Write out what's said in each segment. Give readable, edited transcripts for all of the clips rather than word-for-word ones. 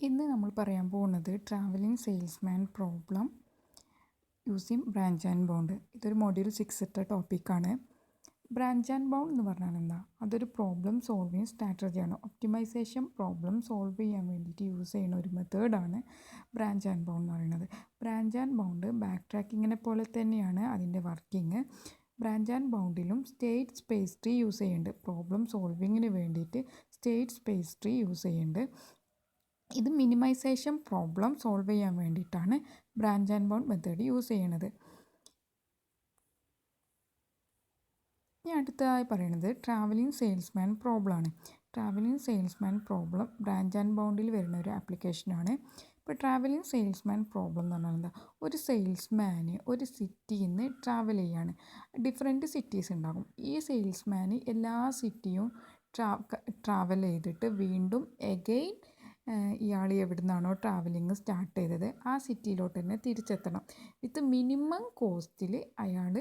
ഇന്ന് നമ്മൾ പറയാൻ പോകുന്നത് travelling salesman problem using branch and bound. ഇതൊരു മൊഡ്യൂൾ 6 ടോപ്പിക്കാണ്. ബ്രാഞ്ച് ആൻഡ് ബൗണ്ട് എന്ന് പറഞ്ഞാൽ എന്താ? അതൊരു പ്രോബ്ലം സോൾവിങ് സ്ട്രാറ്റജിയാണ്. ഒപ്റ്റിമൈസേഷൻ പ്രോബ്ലം സോൾവ് ചെയ്യാൻ വേണ്ടിയിട്ട് യൂസ് ചെയ്യുന്ന ഒരു മെത്തേഡാണ് ബ്രാഞ്ച് ആൻഡ് ബൗണ്ട് എന്ന് പറയുന്നത്. ബ്രാഞ്ച് ആൻഡ് ബൗണ്ട് ബാക്ക് ട്രാക്കിങ്ങിനെ പോലെ തന്നെയാണ് അതിൻ്റെ വർക്കിംഗ്. ബ്രാഞ്ച് ആൻഡ് ബൗണ്ടിലും സ്റ്റേറ്റ് സ്പേസ് ട്രീ യൂസ് ചെയ്യുന്നുണ്ട്. പ്രോബ്ലം സോൾവിങ്ങിന് വേണ്ടിയിട്ട് സ്റ്റേറ്റ് സ്പേസ് ട്രീ യൂസ് ചെയ്യുന്നുണ്ട്. ഇത് മിനിമൈസേഷൻ പ്രോബ്ലം സോൾവ് ചെയ്യാൻ വേണ്ടിയിട്ടാണ് branch and bound method use ചെയ്യണത്. ഇനി അടുത്തതായി പറയുന്നത് ട്രാവലിംഗ് സെയിൽസ്മാൻ പ്രോബ്ലമാണ്. Travelling salesman problem branch and ബൗണ്ടിൽ വരുന്ന ഒരു ആപ്ലിക്കേഷനാണ്. ഇപ്പോൾ ട്രാവലിംഗ് സെയിൽസ്മാൻ പ്രോബ്ലം എന്ന് പറഞ്ഞാൽ എന്താ? ഒരു സെയിൽസ്മാന് ഒരു സിറ്റിയിൽ നിന്ന് ട്രാവൽ ചെയ്യാണ്. ഡിഫറെൻറ്റ് സിറ്റീസ് ഉണ്ടാകും. ഈ സെയിൽസ്മാന് എല്ലാ സിറ്റിയും ട്രാവൽ ചെയ്തിട്ട് വീണ്ടും എഗെയിൻ ഇയാൾ എവിടെ നിന്നാണോ ട്രാവലിംഗ് സ്റ്റാർട്ട് ചെയ്തത് ആ സിറ്റിയിലോട്ട് തന്നെ തിരിച്ചെത്തണം. വിത്ത് മിനിമം കോസ്റ്റിൽ അയാൾ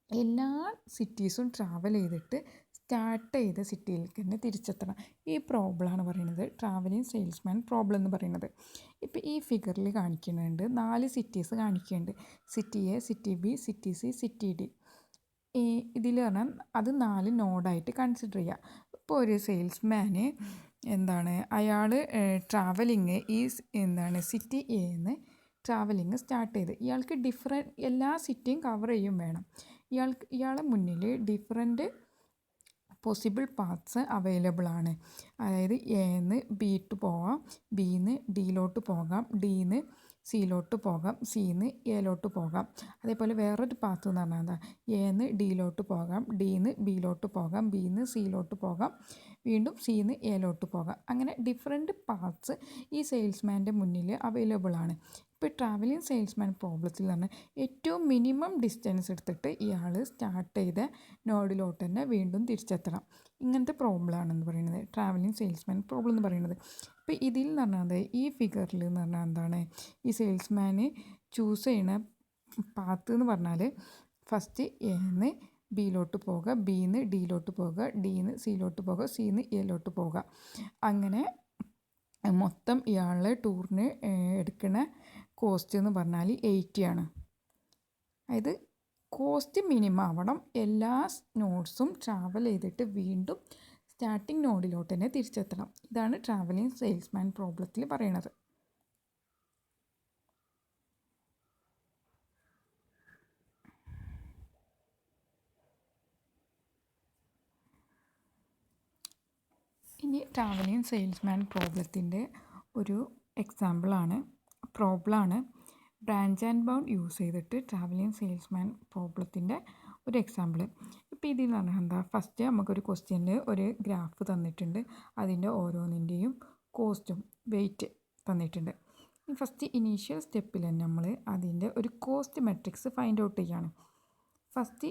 എല്ലാ സിറ്റീസും ട്രാവൽ ചെയ്തിട്ട് സ്റ്റാർട്ട് ചെയ്ത സിറ്റിയിലേക്ക് തന്നെ തിരിച്ചെത്തണം. ഈ പ്രോബ്ലമാണ് പറയുന്നത് ട്രാവലിംഗ് സെയിൽസ്മാൻ പ്രോബ്ലം എന്ന് പറയുന്നത്. ഇപ്പോൾ ഈ ഫിഗറിൽ കാണിക്കുന്നുണ്ട് 4 സിറ്റീസ് കാണിക്കുന്നുണ്ട്. City A, city B, city C, city D. ഇതിൽ പറഞ്ഞാൽ അത് 4 നോഡായിട്ട് കൺസിഡർ ചെയ്യുക. ഇപ്പോൾ ഒരു സെയിൽസ്മാന് അയാൾ ട്രാവലിങ് സിറ്റി എന്ന് ട്രാവലിംഗ് സ്റ്റാർട്ട് ചെയ്ത് ഇയാൾക്ക് എല്ലാ സിറ്റിയും കവർ ചെയ്യും വേണം. ഇയാളെ മുന്നിൽ ഡിഫറെൻറ്റ് പോസിബിൾ പാത്ത്സ് അവൈലബിൾ ആണ്. അതായത് എന്ന് ബിയിട്ട് പോകാം, ബിന്ന് ഡിയിലോട്ട് പോകാം, ഡിന്ന് സിയിലോട്ട് പോകാം, സിന്ന് എയിലോട്ട് പോകാം. അതേപോലെ വേറൊരു പാത്ത് എന്ന് പറഞ്ഞാൽ എന്താ? എന്ന് ഡിയിലോട്ട് പോകാം, ഡിന്ന് ബിയിലോട്ട് പോകാം, ബിന്ന് സിയിലോട്ട് പോകാം, വീണ്ടും സിന്ന് എയിലോട്ട് പോകാം. അങ്ങനെ ഡിഫറെൻറ്റ് പാത്ത്സ് ഈ സെയിൽസ്മാൻ്റെ മുന്നിൽ അവൈലബിൾ ആണ്. ഇപ്പോൾ ട്രാവലിംഗ് സെയിൽസ്മാൻ പ്രോബ്ലത്തിൽ നിന്ന് ഏറ്റവും മിനിമം ഡിസ്റ്റൻസ് എടുത്തിട്ട് ഇയാൾ സ്റ്റാർട്ട് ചെയ്ത നോഡിലോട്ട് തന്നെ വീണ്ടും തിരിച്ചെത്തണം. ഇങ്ങനത്തെ പ്രോബ്ലമാണെന്ന് പറയുന്നത് ട്രാവലിംഗ് സെയിൽസ്മാൻ പ്രോബ്ലം എന്ന് പറയുന്നത്. ഇപ്പോൾ ഇതിൽ എന്ന് പറഞ്ഞാൽ ഈ ഫിഗറിൽ എന്ന് പറഞ്ഞാൽ എന്താണ്? ഈ സെയിൽസ്മാന് ചൂസ് ചെയ്യുന്ന പാത്ത് എന്ന് പറഞ്ഞാൽ ഫസ്റ്റ് എന്ന് ബിയിലോട്ട് പോകുക, ബിന്ന് ഡിയിലോട്ട് പോകുക, ഡിന്ന് സിയിലോട്ട് പോകുക, സിന്ന് എയിലോട്ട് പോകുക. അങ്ങനെ മൊത്തം ഇയാളുടെ ടൂറിന് എടുക്കുന്ന കോസ്റ്റ് എന്ന് പറഞ്ഞാൽ 80 ആണ്. അതായത് കോസ്റ്റ് മിനിമം ആവണം. എല്ലാ നോഡ്സും ട്രാവൽ ചെയ്തിട്ട് വീണ്ടും സ്റ്റാർട്ടിംഗ് നോഡിലോട്ട് തന്നെ തിരിച്ചെത്തണം. ഇതാണ് ട്രാവലിംഗ് സെയിൽസ്മാൻ പ്രോബ്ലത്തിൽ പറയണത്. ഇനി ട്രാവലിംഗ് സെയിൽസ്മാൻ പ്രോബ്ലത്തിൻ്റെ ഒരു പ്രോബ്ലമാണ് ബ്രാഞ്ച് ആൻഡ് ബൗണ്ട് യൂസ് ചെയ്തിട്ട് ട്രാവലിംഗ് സെയിൽസ്മാൻ പ്രോബ്ലത്തിൻ്റെ ഒരു എക്സാമ്പിൾ. ഇപ്പോൾ ഇതിൽ നിന്ന് പറഞ്ഞാൽ എന്താ? ഫസ്റ്റ് നമുക്കൊരു ക്വസ്റ്റ്യനിൽ ഒരു ഗ്രാഫ് തന്നിട്ടുണ്ട്. അതിൻ്റെ ഓരോന്നിൻ്റെയും കോസ്റ്റും വെയിറ്റ് തന്നിട്ടുണ്ട്. ഫസ്റ്റ് ഇനീഷ്യൽ സ്റ്റെപ്പിൽ തന്നെ നമ്മൾ അതിൻ്റെ ഒരു കോസ്റ്റ് മെട്രിക്സ് ഫൈൻഡ് ഔട്ട് ചെയ്യാണ്. ഫസ്റ്റ്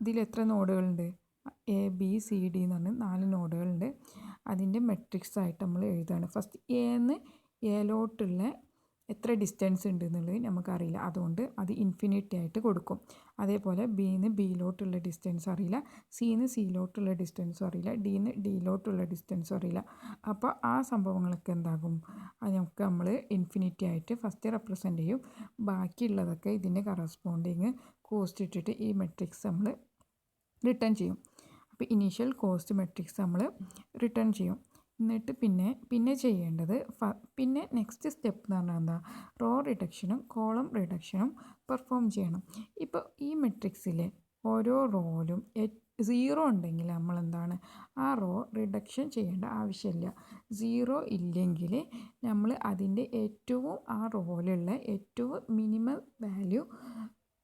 ഇതിൽ എത്ര നോഡുകളുണ്ട്? എ ബി സി ഡി എന്ന് പറഞ്ഞ് 4 നോഡുകളുണ്ട്. അതിൻ്റെ മെട്രിക്സ് ആയിട്ട് നമ്മൾ എഴുതുകയാണ്. ഫസ്റ്റ് എന്ന് എയിലോട്ടുള്ള എത്ര ഡിസ്റ്റൻസ് ഉണ്ട് എന്നുള്ളത് നമുക്കറിയില്ല. അതുകൊണ്ട് അത് ഇൻഫിനിറ്റി ആയിട്ട് കൊടുക്കും. അതേപോലെ ബിന്ന് ബിയിലോട്ടുള്ള ഡിസ്റ്റൻസ് അറിയില്ല, സിന്ന് സിയിലോട്ടുള്ള ഡിസ്റ്റൻസും അറിയില്ല, ഡിന്ന് ഡിയിലോട്ടുള്ള ഡിസ്റ്റൻസും അറിയില്ല. അപ്പോൾ ആ സംഭവങ്ങളൊക്കെ എന്താകും? നമുക്ക് നമ്മൾ ഇൻഫിനിറ്റി ആയിട്ട് ഫസ്റ്റ് റെപ്രസെൻ്റ് ചെയ്യും. ബാക്കിയുള്ളതൊക്കെ ഇതിൻ്റെ കറസ്പോണ്ടിങ് കോസ്റ്റ് ഇട്ടിട്ട് ഈ മെട്രിക്സ് നമ്മൾ റിട്ടേൺ ചെയ്യും. അപ്പോൾ ഇനീഷ്യൽ കോസ്റ്റ് മെട്രിക്സ് നമ്മൾ റിട്ടേൺ ചെയ്യും. എന്നിട്ട് പിന്നെ ചെയ്യേണ്ടത് പിന്നെ നെക്സ്റ്റ് സ്റ്റെപ്പ് എന്ന് പറഞ്ഞാൽ എന്താ? റോ റിഡക്ഷനും കോളം റിഡക്ഷനും പെർഫോം ചെയ്യണം. ഇപ്പോൾ ഈ മെട്രിക്സിലെ ഓരോ റോയിലും 0 ഉണ്ടെങ്കിൽ ആ റോ റിഡക്ഷൻ ചെയ്യേണ്ട ആവശ്യമില്ല. 0 ഇല്ലെങ്കിൽ നമ്മൾ അതിൻ്റെ ആ റോയിലുള്ള ഏറ്റവും മിനിമം വാല്യൂ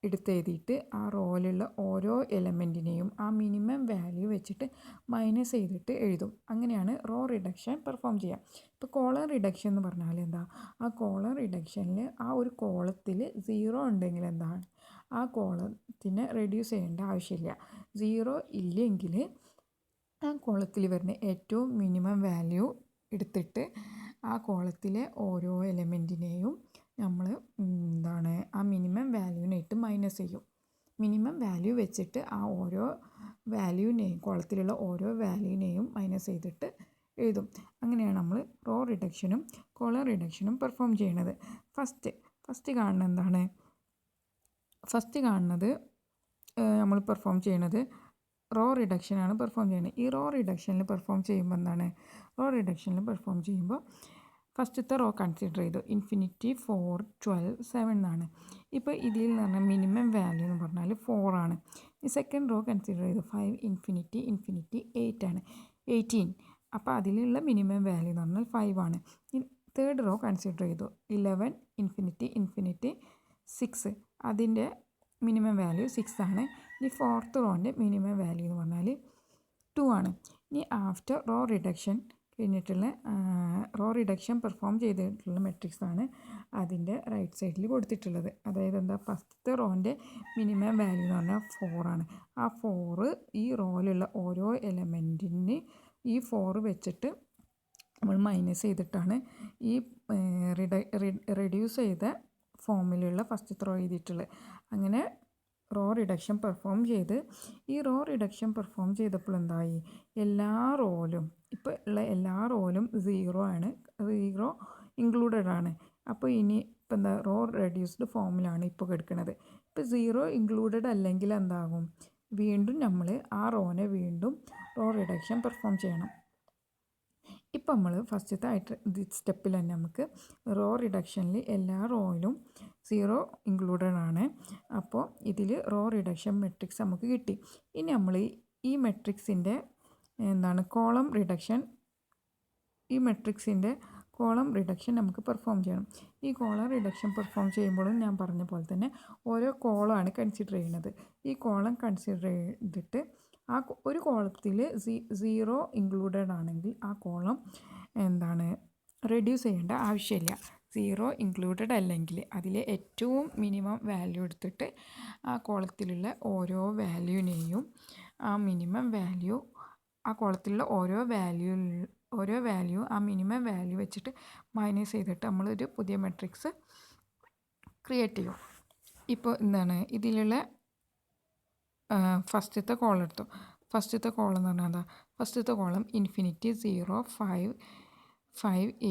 എടുത്തെഴുതിയിട്ട് ആ റോയിലുള്ള ഓരോ എലമെൻറ്റിനെയും ആ മിനിമം വാല്യൂ വെച്ചിട്ട് മൈനസ് ചെയ്തിട്ട് എഴുതും. അങ്ങനെയാണ് റോ റിഡക്ഷൻ പെർഫോം ചെയ്യുക. ഇപ്പോൾ കോളം റിഡക്ഷൻ എന്ന് പറഞ്ഞാൽ എന്താ? ആ കോളം റിഡക്ഷനിൽ ആ ഒരു കോളത്തിൽ 0 ഉണ്ടെങ്കിൽ എന്താണ്? ആ കോളത്തിനെ റെഡ്യൂസ് ചെയ്യേണ്ട ആവശ്യമില്ല. 0 ഇല്ലെങ്കിൽ ആ കോളത്തിൽ വരുന്ന ഏറ്റവും മിനിമം വാല്യൂ എടുത്തിട്ട് ആ കോളത്തിലെ ഓരോ എലമെൻറ്റിനെയും നമ്മൾ ആ മിനിമം വാല്യൂവിനായിട്ട് മൈനസ് ചെയ്യും. മിനിമം വാല്യൂ വെച്ചിട്ട് ആ ഓരോ വാല്യൂവിനെയും കോളത്തിലുള്ള ഓരോ വാല്യൂവിനെയും മൈനസ് ചെയ്തിട്ട് എഴുതും. അങ്ങനെയാണ് നമ്മൾ റോ റിഡക്ഷനും കോളം റിഡക്ഷനും പെർഫോം ചെയ്യുന്നത്. ഫസ്റ്റ് കാണുന്നത് നമ്മൾ പെർഫോം ചെയ്യുന്നത് റോ റിഡക്ഷനാണ് പെർഫോം ചെയ്യുന്നത്. ഈ റോ റിഡക്ഷനിൽ പെർഫോം ചെയ്യുമ്പോൾ ഫസ്റ്റത്തെ റോ കൺസിഡർ ചെയ്തു. ഇൻഫിനിറ്റി 4 12 7 എന്നാണ്. ഇപ്പോൾ ഇതിൽ എന്ന് പറഞ്ഞാൽ മിനിമം വാല്യൂ എന്ന് പറഞ്ഞാൽ 4 ആണ്. ഈ സെക്കൻഡ് റോ കൺസിഡർ ചെയ്തു. 5 ഇൻഫിനിറ്റി 8 ആണ്, 18. അപ്പോൾ അതിലുള്ള മിനിമം വാല്യൂ എന്ന് പറഞ്ഞാൽ 5 ആണ്. ഈ തേർഡ് റോ കൺസിഡർ ചെയ്തു. 11 ഇൻഫിനിറ്റി 6, അതിൻ്റെ മിനിമം വാല്യൂ 6 ആണ്. ഇനി ഫോർത്ത് റോൻ്റെ മിനിമം വാല്യൂ എന്ന് പറഞ്ഞാൽ 2 ആണ്. ഇനി ആഫ്റ്റർ റോ റിഡക്ഷൻ കഴിഞ്ഞിട്ടുള്ള റോ റിഡക്ഷൻ പെർഫോം ചെയ്തിട്ടുള്ള മെട്രിക്സ് ആണ് അതിൻ്റെ റൈറ്റ് സൈഡിൽ കൊടുത്തിട്ടുള്ളത്. അതായത് എന്താ, ഫസ്റ്റത്തെ റോൻ്റെ മിനിമം വാല്യൂ എന്ന് പറഞ്ഞാൽ 4 ആണ്. ആ 4 ഈ റോയിലുള്ള ഓരോ എലമെൻറ്റിന് ഈ 4 വെച്ചിട്ട് നമ്മൾ മൈനസ് ചെയ്തിട്ടാണ് ഈ റെഡ്യൂസ് ചെയ്ത ഫോമിലുള്ള ഫസ്റ്റത്തെ റോ എഴുതിയിട്ടുള്ളത്. അങ്ങനെ റോ റിഡക്ഷൻ പെർഫോം ചെയ്തപ്പോൾ എന്തായി, എല്ലാ റോയിലും ഇപ്പോൾ ഉള്ള എല്ലാ റോയിലും 0 ആണ്, 0 ഇൻക്ലൂഡഡ് ആണ്. അപ്പോൾ ഇനി ഇപ്പം എന്താ, റോ റെഡ്യൂസ്ഡ് ഫോമിലാണ് ഇപ്പോൾ കിടക്കുന്നത്. ഇപ്പോൾ 0 ഇൻക്ലൂഡഡ് അല്ലെങ്കിൽ എന്താകും, വീണ്ടും നമ്മൾ ആ റോനെ വീണ്ടും റോ റിഡക്ഷൻ പെർഫോം ചെയ്യണം. ഇപ്പം നമ്മൾ ഫസ്റ്റത്തെ സ്റ്റെപ്പിൽ തന്നെ നമുക്ക് റോ റിഡക്ഷനിൽ എല്ലാ റോയിലും 0 ഇൻക്ലൂഡഡ് ആണ്. അപ്പോൾ ഇതിൽ റോ റിഡക്ഷൻ മെട്രിക്സ് നമുക്ക് കിട്ടി. ഇനി നമ്മൾ ഈ മെട്രിക്സിൻ്റെ കോളം റിഡക്ഷൻ നമുക്ക് പെർഫോം ചെയ്യണം. ഈ കോളം റിഡക്ഷൻ പെർഫോം ചെയ്യുമ്പോഴും ഞാൻ പറഞ്ഞ പോലെ തന്നെ ഓരോ കോളമാണ് കൺസിഡർ ചെയ്യുന്നത്. ഈ കോളം കൺസിഡർ ചെയ്തിട്ട് ആ ഒരു കോളത്തിൽ 0 ഇൻക്ലൂഡഡ് ആണെങ്കിൽ ആ കോളം റെഡ്യൂസ് ചെയ്യേണ്ട ആവശ്യമില്ല. 0 ഇൻക്ലൂഡഡ് അല്ലെങ്കിൽ അതിലെ ഏറ്റവും മിനിമം വാല്യൂ എടുത്തിട്ട് ആ കോളത്തിലുള്ള ഓരോ വാല്യൂവിനെയും ആ മിനിമം വാല്യൂ ആ കോളത്തിലുള്ള ഓരോ വാല്യൂ ആ മിനിമം വാല്യൂ വെച്ചിട്ട് മൈനസ് ചെയ്തിട്ട് നമ്മളൊരു പുതിയ മെട്രിക്സ് ക്രിയേറ്റ് ചെയ്യും. ഇപ്പോൾ ഇതിലുള്ള ഫസ്റ്റത്തെ കോളം എടുത്തു. ഫസ്റ്റത്തെ കോളം എന്ന് പറഞ്ഞാൽ എന്താ, ഫസ്റ്റത്തെ കോളം ഇൻഫിനിറ്റി 0 5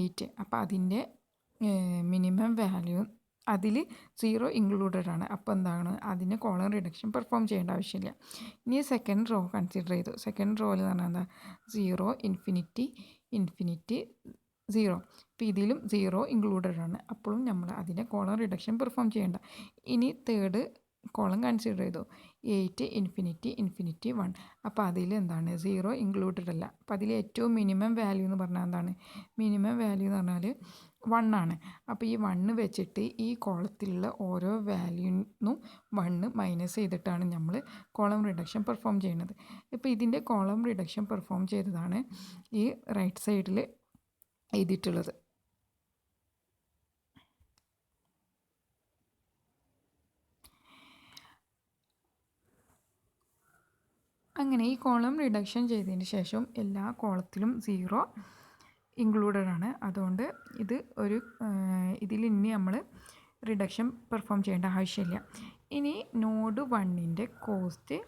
8. അപ്പോൾ അതിൻ്റെ മിനിമം വാല്യൂ അതിൽ 0 ഇൻക്ലൂഡഡ് ആണ്. അപ്പോൾ അതിന് കോളം റിഡക്ഷൻ പെർഫോം ചെയ്യേണ്ട ആവശ്യമില്ല. ഇനി സെക്കൻഡ് റോ കൺസിഡർ ചെയ്തു. സെക്കൻഡ് റോയിൽ എന്ന് പറഞ്ഞാൽ എന്താ, 0 ഇൻഫിനിറ്റി 0. അപ്പോൾ ഇതിലും 0 ഇൻക്ലൂഡഡ് ആണ്. അപ്പോഴും നമ്മൾ അതിനെ കോളം റിഡക്ഷൻ പെർഫോം ചെയ്യേണ്ട. ഇനി തേർഡ് കോളം കൺസിഡർ ചെയ്തു. 8 ഇൻഫിനിറ്റി 1. അപ്പോൾ അതിൽ 0 ഇൻക്ലൂഡഡ് അല്ല. അപ്പോൾ അതിൽ ഏറ്റവും മിനിമം വാല്യൂ എന്ന് പറഞ്ഞാൽ മിനിമം വാല്യൂ എന്ന് പറഞ്ഞാൽ 1 ആണ്. അപ്പോൾ ഈ 1 വെച്ചിട്ട് ഈ കോളത്തിലുള്ള ഓരോ വാല്യൂന്നും 1 മൈനസ് ചെയ്തിട്ടാണ് നമ്മൾ കോളം റിഡക്ഷൻ പെർഫോം ചെയ്യുന്നത്. ഇപ്പോൾ ഇതിൻ്റെ കോളം റിഡക്ഷൻ പെർഫോം ചെയ്തതാണ് ഈ റൈറ്റ് സൈഡിൽ എഴുതിയിട്ടുള്ളത്. അങ്ങനെ ഈ കോളം റിഡക്ഷൻ ചെയ്തതിന് ശേഷം എല്ലാ കോളത്തിലും 0 ഇൻക്ലൂഡഡ് ആണ്. അതുകൊണ്ട് ഇതിൽ ഇനി നമ്മൾ റിഡക്ഷൻ പെർഫോം ചെയ്യേണ്ട ആവശ്യമില്ല. ഇനി നോഡ് 1ൻ്റെ കോസ്റ്റ്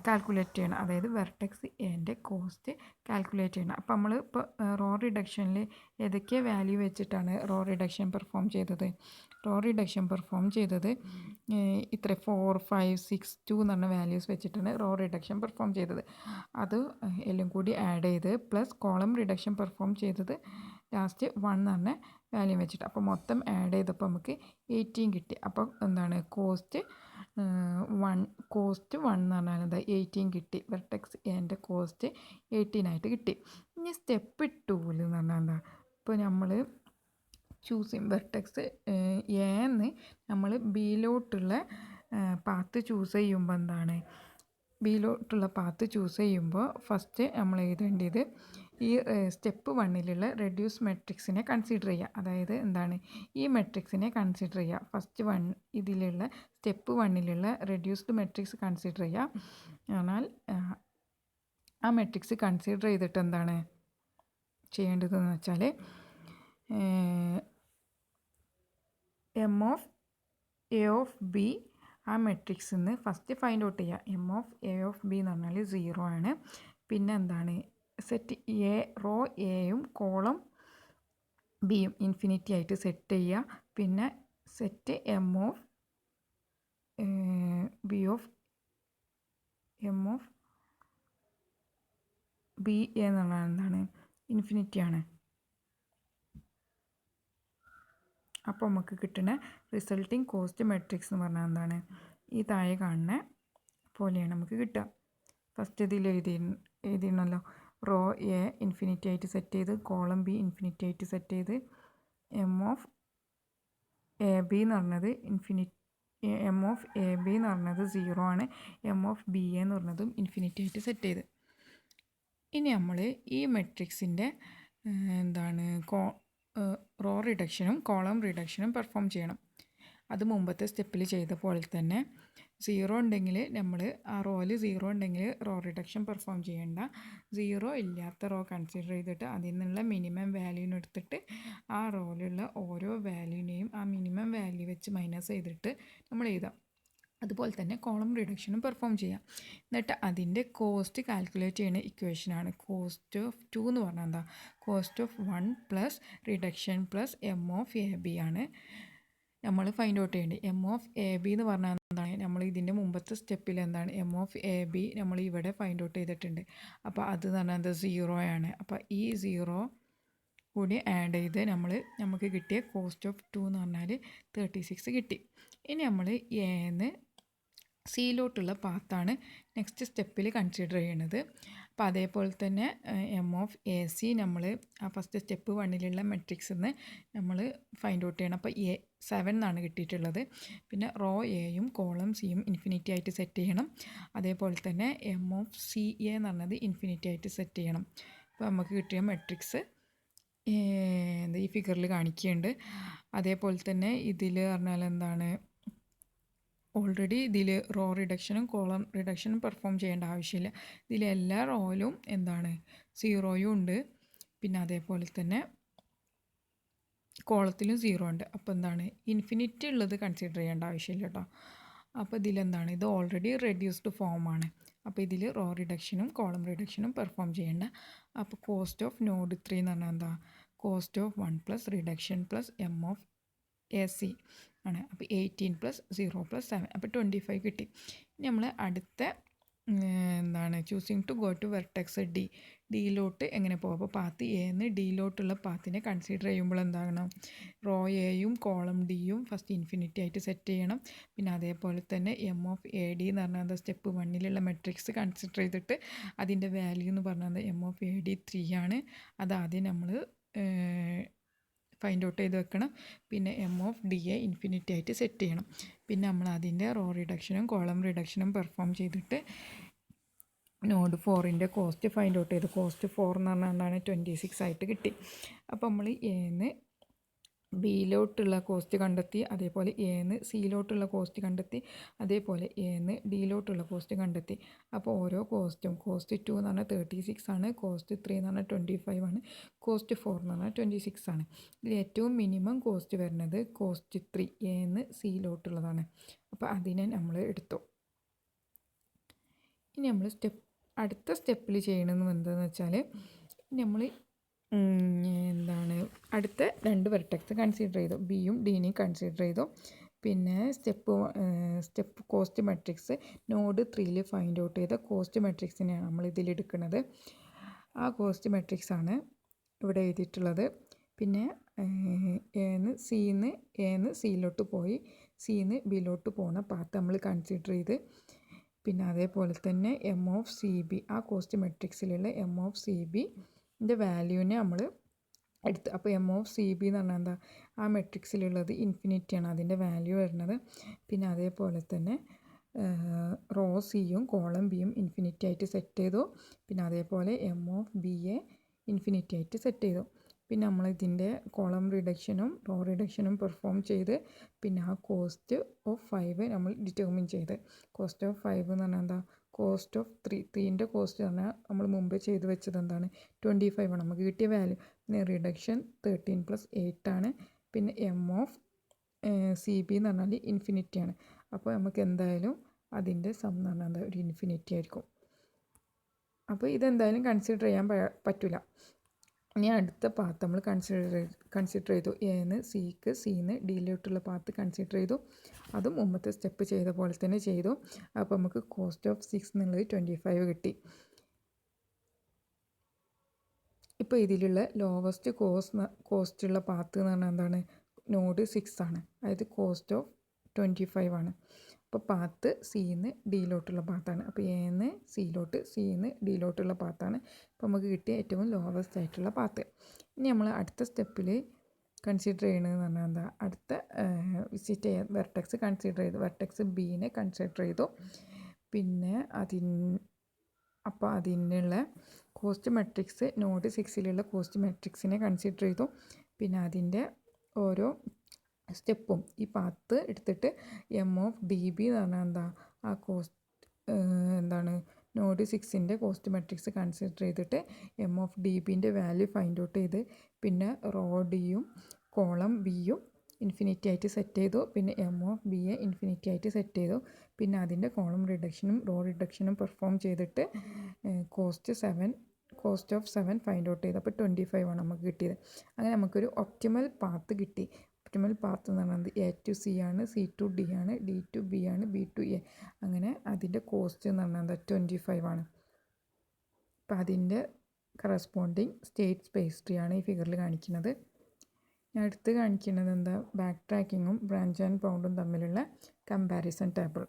കാൽക്കുലേറ്റ് ചെയ്യണം. അതായത് വെർട്ടെക്സ് എൻ്റെ കോസ്റ്റ് കാൽക്കുലേറ്റ് ചെയ്യണം. അപ്പോൾ നമ്മൾ ഇപ്പോൾ റോ റിഡക്ഷനിൽ ഏതൊക്കെ വാല്യൂ വെച്ചിട്ടാണ് റോ റിഡക്ഷൻ പെർഫോം ചെയ്തത് ഇത്ര 4 5 6 2 എന്ന് പറഞ്ഞ വാല്യൂസ് വെച്ചിട്ടാണ് റോ റിഡക്ഷൻ പെർഫോം ചെയ്തത്. അത് എല്ലാം കൂടി ആഡ് ചെയ്ത് പ്ലസ് കോളം റിഡക്ഷൻ പെർഫോം ചെയ്തത് ലാസ്റ്റ് 1 എന്ന് പറഞ്ഞ വാല്യൂ വെച്ചിട്ട്. അപ്പോൾ മൊത്തം ആഡ് ചെയ്തപ്പോൾ നമുക്ക് 18 കിട്ടി. അപ്പോൾ കോസ്റ്റ് 1 എന്ന് പറഞ്ഞാൽ എന്താ, 18 കിട്ടി. വെർട്ടെക്സ് എൻ്റെ കോസ്റ്റ് 18 ആയിട്ട് കിട്ടി. ഇനി സ്റ്റെപ്പ് 2 എന്ന് പറഞ്ഞാൽ എന്താ, ഇപ്പോൾ നമ്മൾ ചൂസ് ചെയ്യും വെർട്ടെക്സ് എന്ന് നമ്മൾ ബിയിലോട്ടുള്ള പാത്ത് ചൂസ് ചെയ്യുമ്പോൾ ഫസ്റ്റ് നമ്മൾ എഴുതേണ്ടത് ഈ സ്റ്റെപ്പ് 1ലുള്ള റെഡ്യൂസ് മെട്രിക്സിനെ കൺസിഡർ ചെയ്യുക. അതായത് ഈ മെട്രിക്സിനെ കൺസിഡർ ചെയ്യുക. ഫസ്റ്റ് ഇതിലുള്ള സ്റ്റെപ്പ് 1ലുള്ള റെഡ്യൂസ്ഡ് മെട്രിക്സ് കൺസിഡർ ചെയ്യുക. എന്നാൽ ആ മെട്രിക്സ് കൺസിഡർ ചെയ്തിട്ട് ചെയ്യേണ്ടതെന്ന് വെച്ചാൽ M of A of B ആ മെട്രിക്സിൽ നിന്ന് ഫസ്റ്റ് ഫൈൻഡ് ഔട്ട് ചെയ്യുക. M of A of B എന്ന് പറഞ്ഞാൽ 0 ആണ്. പിന്നെ സെറ്റ് എ റോ എയും കോളം ബിയും ഇൻഫിനിറ്റി ആയിട്ട് സെറ്റ് ചെയ്യുക. പിന്നെ സെറ്റ് എം ഓഫ് ബി എന്നുള്ളത് എന്താണ്, ഇൻഫിനിറ്റിയാണ്. അപ്പോൾ നമുക്ക് കിട്ടുന്ന റിസൾട്ടിങ് കോസ്റ്റ് മെട്രിക്സ് എന്ന് പറഞ്ഞാൽ എന്താണ്, ഈ താഴെ കാണുന്ന പോലെയാണ് നമുക്ക് കിട്ടുക. ഫസ്റ്റ് ഇതിൽ എഴുതിയിരുന്നല്ലോ, റോ എ ഇൻഫിനിറ്റി ആയിട്ട് സെറ്റ് ചെയ്ത് കോളം ബി ഇൻഫിനിറ്റി ആയിട്ട് സെറ്റ് ചെയ്ത് എം ഓഫ് എ ബി എന്ന് പറഞ്ഞത് എം ഓഫ് എ ബി എന്ന് പറഞ്ഞത് 0 ആണ്. എം ഓഫ് ബി എ എന്ന് പറഞ്ഞതും ഇൻഫിനിറ്റി ആയിട്ട് സെറ്റ് ചെയ്ത്. ഇനി നമ്മൾ ഈ മെട്രിക്സിൻ്റെ എന്താണ് റോ റിഡക്ഷനും കോളം റിഡക്ഷനും പെർഫോം ചെയ്യണം. അത് മുമ്പത്തെ സ്റ്റെപ്പിൽ ചെയ്ത പോലെ തന്നെ 0 ഉണ്ടെങ്കിൽ നമ്മൾ ആ റോയിൽ 0 ഉണ്ടെങ്കിൽ റോ റിഡക്ഷൻ പെർഫോം ചെയ്യേണ്ട. 0 ഇല്ലാത്ത റോ കൺസിഡർ ചെയ്തിട്ട് അതിൽ നിന്നുള്ള മിനിമം വാല്യൂവിന് എടുത്തിട്ട് ആ റോയിലുള്ള ഓരോ വാല്യൂവിനെയും ആ മിനിമം വാല്യൂ വെച്ച് മൈനസ് ചെയ്തിട്ട് നമ്മൾ എഴുതാം. അതുപോലെ തന്നെ കോളം റിഡക്ഷനും പെർഫോം ചെയ്യാം. എന്നിട്ട് അതിൻ്റെ കോസ്റ്റ് കാൽക്കുലേറ്റ് ചെയ്യുന്ന ഇക്വേഷനാണ് കോസ്റ്റ് ഓഫ് 2 എന്ന് പറഞ്ഞാൽ എന്താ, cost of 1 plus reduction plus M of A B ആണ് നമ്മൾ ഫൈൻഡ് ഔട്ട് ചെയ്യേണ്ടത്. എം ഓഫ് എ ബി എന്ന് പറഞ്ഞാൽ എന്താണ്, നമ്മൾ ഇതിൻ്റെ മുമ്പത്തെ സ്റ്റെപ്പിൽ എന്താണ് എം ഓഫ് എ ബി നമ്മൾ ഇവിടെ ഫൈൻഡ് ഔട്ട് ചെയ്തിട്ടുണ്ട്. അപ്പോൾ അത് എന്ന് പറഞ്ഞാൽ എന്താ, 0 ആണ്. അപ്പോൾ ഈ 0 കൂടി ആഡ് ചെയ്ത് നമുക്ക് കിട്ടിയ കോസ്റ്റ് ഓഫ് 2 എന്ന് പറഞ്ഞാൽ 36 കിട്ടി. ഇനി നമ്മൾ എന്ന് സിയിലോട്ടുള്ള പാത്താണ് നെക്സ്റ്റ് സ്റ്റെപ്പിൽ കൺസിഡർ ചെയ്യണത്. അപ്പോൾ അതേപോലെ തന്നെ എം ഓഫ് എ സി നമ്മൾ ആ ഫസ്റ്റ് സ്റ്റെപ്പ് 1ലുള്ള മെട്രിക്സിൽ നിന്ന് നമ്മൾ ഫൈൻഡ് ഔട്ട് ചെയ്യണം. അപ്പോൾ 7 എന്നാണ് കിട്ടിയിട്ടുള്ളത്. പിന്നെ റോ എയും കോളം സിയും ഇൻഫിനിറ്റി ആയിട്ട് സെറ്റ് ചെയ്യണം. അതേപോലെ തന്നെ എം ഓഫ് സി എ എന്ന് പറഞ്ഞത് ഇൻഫിനിറ്റി ആയിട്ട് സെറ്റ് ചെയ്യണം. അപ്പോൾ നമുക്ക് കിട്ടിയ മെട്രിക്സ് ഈ ഫിഗറിൽ കാണിക്കുന്നുണ്ട്. അതേപോലെ തന്നെ ഇതിൽ പറഞ്ഞാൽ എന്താണ്, ഓൾറെഡി ഇതിൽ റോ റിഡക്ഷനും കോളം റിഡക്ഷനും പെർഫോം ചെയ്യേണ്ട ആവശ്യമില്ല. ഇതിൽ എല്ലാ റോയിലും എന്താണ് 0 ഉണ്ട്. പിന്നെ അതേപോലെ തന്നെ കോളത്തിലും 0 ഉണ്ട്. അപ്പോൾ എന്താണ്, ഇൻഫിനിറ്റി ഉള്ളത് കൺസിഡർ ചെയ്യേണ്ട ആവശ്യമില്ല കേട്ടോ. അപ്പോൾ ഇതിലെന്താണ്, ഇത് ഓൾറെഡി റെഡ്യൂസ്ഡ് ഫോമാണ്. അപ്പോൾ ഇതിൽ റോ റിഡക്ഷനും കോളം റിഡക്ഷനും പെർഫോം ചെയ്യേണ്ട. അപ്പോൾ കോസ്റ്റ് ഓഫ് നോഡ് 3 എന്ന് പറഞ്ഞാൽ എന്താ, cost of 1 plus reduction plus M of A C ആണ്. അപ്പോൾ 18 പ്ലസ് 0 പ്ലസ് 7 അപ്പോൾ 25 കിട്ടി. ഇനി നമ്മൾ അടുത്ത എന്താണ്, choosing to go to vertex ഡിയിലോട്ട് എങ്ങനെ പോകും. അപ്പോൾ പാത്ത് എന്ന് ഡിയിലോട്ടുള്ള പാത്തിനെ കൺസിഡർ ചെയ്യുമ്പോൾ എന്താകണം, റോ എയും കോളം ഡിയും ഫസ്റ്റ് ഇൻഫിനിറ്റി ആയിട്ട് സെറ്റ് ചെയ്യണം. പിന്നെ അതേപോലെ തന്നെ എം ഓഫ് എ ഡി എന്ന് പറഞ്ഞാൽ എന്താ, സ്റ്റെപ്പ് 1ലുള്ള മെട്രിക്സ് കൺസിഡർ ചെയ്തിട്ട് അതിൻ്റെ വാല്യൂ എന്ന് പറഞ്ഞാൽ എം ഓഫ് എ ഡി 3 ആണ്. അതാദ്യം നമ്മൾ ഫൈൻഡ് ഔട്ട് ചെയ്ത് വെക്കണം. പിന്നെ M of D A infinity ആയിട്ട് സെറ്റ് ചെയ്യണം. പിന്നെ നമ്മൾ അതിൻ്റെ റോ റിഡക്ഷനും കോളം റിഡക്ഷനും പെർഫോം ചെയ്തിട്ട് നോഡ് 4ൻ്റെ കോസ്റ്റ് ഫൈൻഡ് ഔട്ട് ചെയ്ത് കോസ്റ്റ് 4 എന്ന് പറഞ്ഞാൽ എന്താണ് 26 ആയിട്ട് കിട്ടി. അപ്പോൾ നമ്മൾ എന്ന് ബിയിലോട്ടുള്ള കോസ്റ്റ് കണ്ടെത്തി, അതേപോലെ എന്ന് സിയിലോട്ടുള്ള കോസ്റ്റ് കണ്ടെത്തി, അതേപോലെ എന്ന് ഡിയിലോട്ടുള്ള കോസ്റ്റ് കണ്ടെത്തി. അപ്പോൾ ഓരോ കോസ്റ്റും കോസ്റ്റ് 2 എന്ന് പറഞ്ഞാൽ 36 ആണ്, കോസ്റ്റ് 3 എന്ന് പറഞ്ഞാൽ 25 ആണ്, കോസ്റ്റ് 4 എന്ന് പറഞ്ഞാൽ 26 ആണ്. ഇതിൽ ഏറ്റവും മിനിമം കോസ്റ്റ് വരുന്നത് കോസ്റ്റ് 3 എന്ന് സിയിലോട്ടുള്ളതാണ്. അപ്പോൾ അതിനെ നമ്മൾ എടുത്തു. ഇനി നമ്മൾ അടുത്ത സ്റ്റെപ്പിൽ ചെയ്യണമെന്ന് എന്താണെന്ന് വെച്ചാൽ, നമ്മൾ എന്താണ് അടുത്ത 2 വെർട്ടെക്സ് കൺസിഡർ ചെയ്തു, ബിയും ഡിനെയും കൺസിഡർ ചെയ്തു. പിന്നെ സ്റ്റെപ്പ് കോസ്റ്റ് മെട്രിക്സ് നോഡ് 3ൽ ഫൈൻഡ് ഔട്ട് ചെയ്ത കോസ്റ്റ് മെട്രിക്സിനെയാണ് നമ്മൾ ഇതിലെടുക്കുന്നത്. ആ കോസ്റ്റ് മെട്രിക്സ് ആണ് ഇവിടെ എഴുതിയിട്ടുള്ളത്. പിന്നെ എന്ന് സിയിലോട്ട് പോയി സിന്ന് ബിയിലോട്ട് പോകുന്ന പാത്ത് നമ്മൾ കൺസിഡർ ചെയ്ത്, പിന്നെ അതേപോലെ തന്നെ എം ഓഫ് സി ബി ആ കോസ്റ്റ് മെട്രിക്സിലുള്ള എം ഓഫ് സി ബിൻ്റെ വാല്യൂവിനെ നമ്മൾ എടുത്ത്. അപ്പോൾ എം ഓഫ് സി ബി എന്ന് പറഞ്ഞാൽ എന്താ, ആ മെട്രിക്സിലുള്ളത് ഇൻഫിനിറ്റിയാണ് അതിൻ്റെ വാല്യൂ വരുന്നത്. പിന്നെ അതേപോലെ തന്നെ റോ സിയും കോളം ബിയും ഇൻഫിനിറ്റി ആയിട്ട് സെറ്റ് ചെയ്തു. പിന്നെ അതേപോലെ M of B A infinity ആയിട്ട് സെറ്റ് ചെയ്തു. പിന്നെ നമ്മൾ ഇതിൻ്റെ കോളം റിഡക്ഷനും റോ റിഡക്ഷനും പെർഫോം ചെയ്ത്, പിന്നെ ആ കോസ്റ്റ് ഓഫ് 5 നമ്മൾ ഡിറ്റർമിൻ ചെയ്ത്. കോസ്റ്റ് ഓഫ് 5 എന്ന് പറഞ്ഞാൽ എന്താ, കോസ്റ്റ് ഓഫ് 3ൻ്റെ കോസ്റ്റ് പറഞ്ഞാൽ നമ്മൾ മുമ്പ് ചെയ്ത് വെച്ചത് എന്താണ് 25 ആണ് നമുക്ക് കിട്ടിയ വാല്യൂ. പിന്നെ റിഡക്ഷൻ 13 പ്ലസ് 8 ആണ്. പിന്നെ എം ഓഫ് സി ബി എന്ന് പറഞ്ഞാൽ ഇൻഫിനിറ്റി ആണ്. അപ്പോൾ നമുക്ക് എന്തായാലും അതിൻ്റെ സം എന്ന് പറഞ്ഞാൽ എന്താ, ഒരു ഇൻഫിനിറ്റി ആയിരിക്കും. അപ്പോൾ ഇതെന്തായാലും കൺസിഡർ ചെയ്യാൻ പറ്റില്ല. ഇനി അടുത്ത പാത്ത് നമ്മൾ കൺസിഡർ ചെയ്തു. എന്ന് സിക്ക് സിന്ന് ഡിയിലോട്ടുള്ള പാത്ത് കൺസിഡർ ചെയ്തു. അതും മുമ്പത്തെ സ്റ്റെപ്പ് ചെയ്ത പോലെ തന്നെ ചെയ്തു. അപ്പോൾ നമുക്ക് കോസ്റ്റ് ഓഫ് 6 എന്നുള്ളത് 25 കിട്ടി. ഇപ്പോൾ ഇതിലുള്ള ലോവസ്റ്റ് കോസ്റ്റുള്ള പാത്ത് എന്ന് പറഞ്ഞാൽ എന്താണ്? നോഡ് 6 ആണ്. അതായത് കോസ്റ്റ് ഓഫ് 25 ആണ്. അപ്പോൾ പാത്ത് സിന്ന് ഡിയിലോട്ടുള്ള പാത്താണ്. അപ്പോൾ എന്ന് സിയിലോട്ട് സിന്ന് ഡിയിലോട്ടുള്ള പാത്താണ്. അപ്പോൾ നമുക്ക് കിട്ടിയ ഏറ്റവും ലോവസ്റ്റ് ആയിട്ടുള്ള പാത്ത്. ഇനി നമ്മൾ അടുത്ത സ്റ്റെപ്പിൽ കൺസിഡർ ചെയ്യണമെന്ന് പറഞ്ഞാൽ എന്താ? അടുത്ത വിസിറ്റ് ചെയ്യാൻ വെർട്ടെക്സ് കൺസിഡർ ചെയ്തു. വെർട്ടെക്സ് ബീനെ കൺസിഡർ ചെയ്തു. പിന്നെ അപ്പോൾ അതിനുള്ള കോസ്റ്റ് മെട്രിക്സ് നോഡ് 6ലുള്ള കോസ്റ്റ് മെട്രിക്സിനെ കൺസിഡർ ചെയ്തു. പിന്നെ അതിൻ്റെ ഓരോ സ്റ്റെപ്പും ഈ പാത്ത് എടുത്തിട്ട് M(dB) എന്ന് പറഞ്ഞാൽ എന്താ? ആ കോസ്റ്റ് എന്താണ്? നോഡ് 6ൻ്റെ കോസ്റ്റ് മെട്രിക്സ് കൺസിഡർ ചെയ്തിട്ട് M(dB)ൻ്റെ വാല്യൂ ഫൈൻഡ് ഔട്ട് ചെയ്ത് പിന്നെ റോ ഡിയും കോളം ബിയും ഇൻഫിനിറ്റി ആയിട്ട് സെറ്റ് ചെയ്തു. പിന്നെ M(bയെ ഇൻഫിനിറ്റി ആയിട്ട് സെറ്റ് ചെയ്തു. പിന്നെ അതിൻ്റെ കോളം റിഡക്ഷനും റോ റിഡക്ഷനും പെർഫോം ചെയ്തിട്ട് കോസ്റ്റ് ഓഫ് 7 ഫൈൻഡ് ഔട്ട് ചെയ്തു. അപ്പോൾ 25 ആണ് നമുക്ക് കിട്ടിയത്. അങ്ങനെ നമുക്കൊരു ഒപ്റ്റിമൽ പാത്ത് കിട്ടി. ഒപ്റ്റിമൽ പാത്ത് എന്ന് പറയുന്നത് A to C ആണ്, C to D ആണ്, D to B ആണ്, B to A. അങ്ങനെ അതിൻ്റെ കോസ്റ്റ് എന്ന് പറഞ്ഞാൽ എന്താ? 25 ആണ്. അപ്പോൾ അതിൻ്റെ കറസ്പോണ്ടിങ് സ്റ്റേറ്റ് സ്പേസ് ട്രീ ആണ് ഈ ഫിഗറിൽ കാണിക്കുന്നത്. ഞാൻ അടുത്ത് കാണിക്കുന്നത് എന്താ? ബാക്ക് ട്രാക്കിങ്ങും ബ്രാഞ്ച് ആൻഡ് ബൗണ്ടും തമ്മിലുള്ള കമ്പാരിസൺ ടേബിൾ.